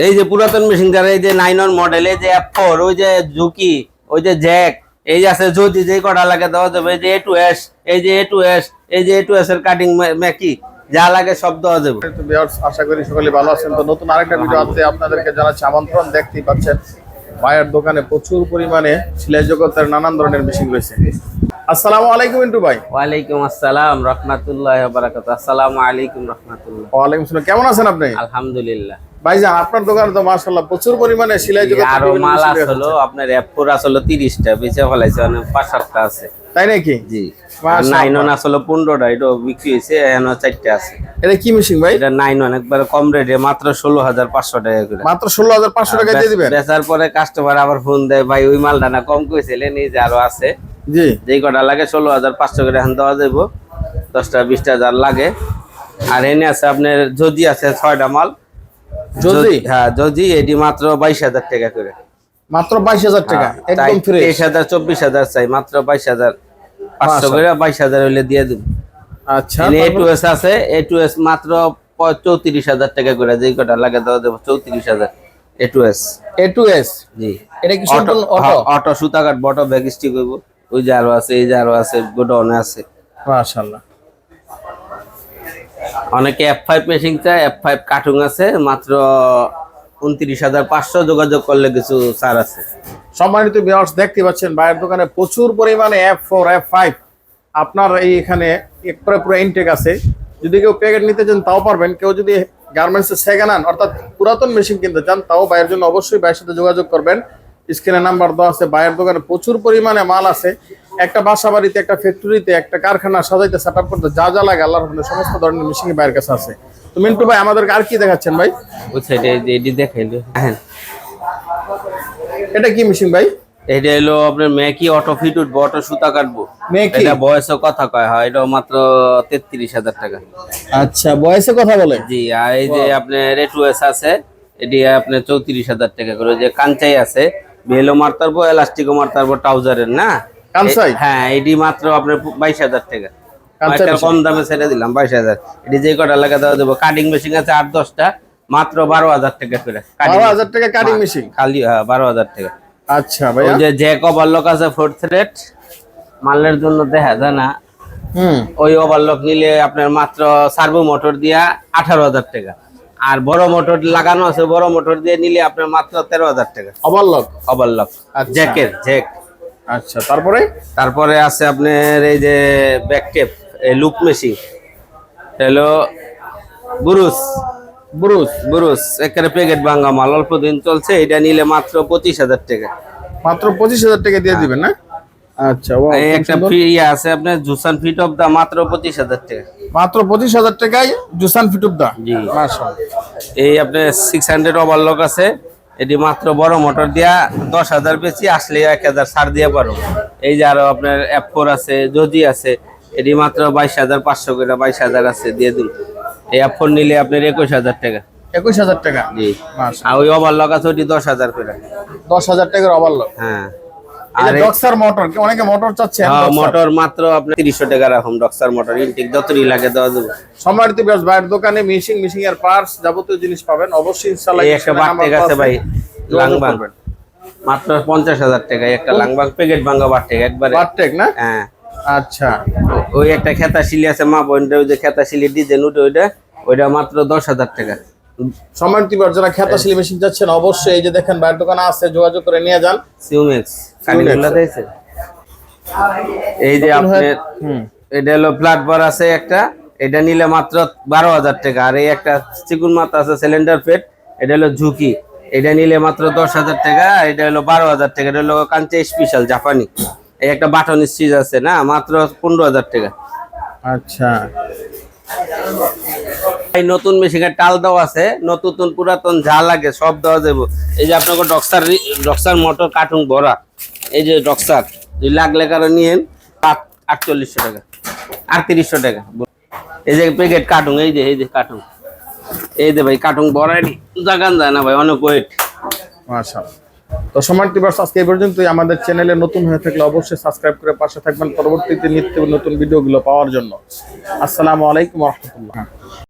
এই যে পুরাতন মেশিন যারা এই যে 9 মডেল, এই যে F4, ওই যে ঝুঁকি, ওই যে জ্যাক, এই যে আছে যদি যে কটা লাগে দেওয়া যাবে। এই যে A2S, এই যে A2S, এই যে A2S এর কাটিং ম্যাকি যা লাগে সব দেওয়া যাবে। আশা করি সকলে ভালো আছেন। তো নতুন আরেকটা ভিডিওতে আপনাদেরকে জানাচ্ছি আমন্ত্রণ। দেখতেই পাচ্ছেন ভাইয়ের দোকানে প্রচুর পরিমাণে সেলাই জগতের নানান ধরনের মেশিন রয়েছে। আসসালামু আলাইকুম ইন্টু ভাই। ওয়ালাইকুম আসসালাম রাহমাতুল্লাহি ওয়া বারাকাতুহু। আসসালামু আলাইকুম রাহমাতুল্লাহ। ওয়ালাইকুম আসসালাম। কেমন আছেন আপনি? আলহামদুলিল্লাহ ভাইজান, আপনার দোকানে তো মাশাআল্লাহ প্রচুর পরিমাণে সেলাই জগতের আরো মাল আসলো। আপনার F4 আসলো 30টা, বেচে ফলাইছে, মানে 5-7টা আছে। তাই নাকি? জি। 9 আসলো 15টা, এটা বিক্রি হইছে, এখনো 4টা আছে। এটা কি মেশিন ভাই? এটা 9 একবার কম রেটে, মাত্র 16,500 টাকা করে। মাত্র 16,500 টাকা দিয়ে দিবেন? বেচার পরে কাস্টমার আবার ফোন দেয়, ভাই ওই মালটা না কম কইছিলেন, এই যে আরো আছে। জি। যেই কটা লাগে 16,500 করে এখন দেওয়া যাবো। 10টা 20টা যার লাগে। আর এনে আছে আপনার যদি আছে 6টা মাল। যদি? হ্যাঁ যদি, এটি মাত্র 22,000 টাকা করে। মাত্র 22,000 টাকা একদম ফ্রেশ। 23,000 24,000 চাই, মাত্র 22,500 করে। 22,000 হইলে দিয়ে দেব। আচ্ছা। A2S আছে, A2S মাত্র 34,000 টাকা করে। যেই কটা লাগে দেওয়া দেবো 34,000। A2S জি। এটা কি সম্পূর্ণ অটো? অটো সুতা কাট, বটো ব্যাগ স্টিক হইব। ওই যে আরো আছে, এই যে আরো আছে, গোডাউনে আছে। মাশাআল্লাহ। অনেকে F5 মেশিন চায়, F5 কার্টুন আছে, মাত্র 29,500। যোগাযোগ করলে কিছু ছাড় আছে। সম্মানিত ভিউয়ার্স, দেখতে পাচ্ছেন ভাইয়ের দোকানে প্রচুর পরিমাণে F4 F5 আপনার এইখানে একবারে পুরো ইনটেক আছে। যদি কেউ প্যাকেট নিতে চান তাও পারবেন। কেউ যদি গার্মেন্টসে সেকেন্ড হ্যান্ড অর্থাৎ পুরাতন মেশিন কিনতে চান তাও ভাইয়ের জন্য অবশ্যই ভাইয়ের সাথে যোগাযোগ করবেন। স্ক্রিনে নাম্বার দেওয়া আছে। ভাইয়ের দোকানে প্রচুর পরিমাণে মাল আছে। একটা বাসা বাড়িতে, একটা ফ্যাক্টরিতে, একটা কারখানা সাজাইতে সেটআপ করতে যা যা লাগে আল্লাহর রহমতে সমস্ত ধরনের মেশিন ভাইয়ের কাছে আছে। তো মিন্টু ভাই, আমাদেরকে আর কি দেখাচ্ছেন ভাই? ওই সাইডে এটি দেখাইলো। হ্যাঁ, এটা কি মেশিন ভাই? এটা হলো আপনার মেকি অটো ফিট উঠবো, অটো সুতা কাটবো। মেকি? এটা বয়সে কথা কয় হয়, এটা মাত্র 33,000 টাকা। আচ্ছা, বয়সে কথা বলে? জি। আর এই যে আপনার A2S আছে, এটি আপনার 34,000 টাকা করে। যে কাঞ্চাই আছে, বেলও মারতে পারবো, এলাস্টিকও মারতে পারবো, ট্রাউজারের না কাঞ্চাই? হ্যাঁ, এটি মাত্র আপনার 22,000 টাকা। কাঞ্চাই কম দামে ছেড়ে দিলাম 22,000। এটি যে কটা লাগা দেওয়া দেবো। কাটিং মেশিন আছে 8-10টা, মাত্র 12,000 টাকা করে। 12,000 টাকা কাটিং মেশিন? খালি 12,000 টাকা। আচ্ছা ভাই। ওই যে জ্যাক ওভারলক আছে 4 থ্রেড, মালের জন্য দেখা যায় না। ওই ওভারলক নিলে আপনার মাত্র সার্ভো মোটর দিয়া 18,000 টাকা। আর বড় মোটর লাগানো আছে, বড় মোটর দিয়ে নিলে আপনার মাত্র 13,000 টাকা। ওভারলক জ্যাকের জ্যাক। আচ্ছা, তারপরে আছে আপনার এই যে ব্যাক টেপ, এই লুপ মেশিন, হলো বুরুস একেবারে প্যাকেট ভাঙা মাল, অল্প দিন চলছে। এটা নিলে মাত্র 25,000 টাকা। মাত্র 25,000 টাকা দিয়ে দিবেন না? আচ্ছা। এই একটা আছে আপনার জুসান ফিট অফ দা, মাত্র 25,000 টাকা। মাত্র 25,000 টাকায় জুসান ফিট অফ দা? জি। মাশাআল্লাহ। এই আপনার 600 ওভারলক আছে, এটি মাত্র বড় মোটর দিয়া 10,000 বেশি, আসলে 1,000 ছাড় দিয়ে পারো। এই যে আরো আপনার F4 আছে, যদি আছে, এটি মাত্র 22,500 করে। 22,000 আছে, দিয়ে দিন। এই F4 নিলে আপনার 21,000 টাকা। 21,000 টাকা? জি। মাশাআল্লাহ। আর ওই ওভারলক আছে, ওটি 10,000 করে। 10,000 টাকার ওভারলক? হ্যাঁ। আর ডক্সার মোটর, অনেকে মোটর চাচ্ছে। হ্যাঁ, মোটর মাত্র আপনার 300 টাকা রাখুন। ডক্সার মোটর ইনটেক যতই লাগে দেওয়া যাবে। সম্মানিত ভিউয়ার্স, ভাইয়ের দোকানে মেশিন এর পার্টস যাবতীয় জিনিস পাবেন অবশ্যই ইনশাআল্লাহ। এই একটা বাটটেক আছে ভাই, লাংবাং, মাত্র 50,000 টাকা। একটা লাংবাং প্যাকেট ভাঙা বাটটেক, একবারে বাটটেক না? হ্যাঁ। আচ্ছা। ওই একটা খেতা শিলি আছে, মা বোনটা, ওই যে খেতা শিলি ডিজাইন ওইটা মাত্র 10,000 টাকা। সম্মানিত ভিউয়ার্স, যারা খেতাশিলি মেশিন চাচ্ছেন অবশ্যই এই যে দেখেন ভাইয়ের দোকানে আছে, যোগাযোগ করে নিয়ে যান। সিউমেক্স কানিগুলা দিয়েছে। এই যে আপনার এটা হলো প্ল্যাটফর আছে একটা, এটা নিলে মাত্র 12,000 টাকা। আর এই একটা চিকুন মাথা আছে সিলিন্ডার পেট, এটা হলো ঝুঁকি, এটা নিলে মাত্র 10,000 টাকা। এটা হলো 12,000 টাকা। এটা হলো কাঞ্চা স্পেশাল জাপানি। এই একটা বাটন স্টিচ আছে না, মাত্র 15,000 টাকা। আচ্ছা। এই নতুন মেশিনের টাল দেওয়া আছে, নতুন পুরাতন যা লাগে সব দেওয়া যাবে। এই যে আপনাকে ডক্সার মোটর কার্টুন ভরা, এই যে ডক্সার যদি লাগলে কারো নিয়েন 4800 টাকা, 3800 টাকা। এই যে প্যাকেট কার্টুন, এই যে কার্টুন, এই যে ভাই কার্টুন ভরাই জাগান যায় না ভাই, অনেক ওয়েট। মাশাআল্লাহ। তো সম্মানিত ভিউয়ার্স, আজকে এই পর্যন্তই। আমাদের চ্যানেলে নতুন হয়ে থাকলে অবশ্যই সাবস্ক্রাইব করে পাশে থাকবেন পরবর্তীতে নিত্য নতুন ভিডিওগুলো পাওয়ার জন্য। আসসালামু আলাইকুম ওয়া রাহমাতুল্লাহ।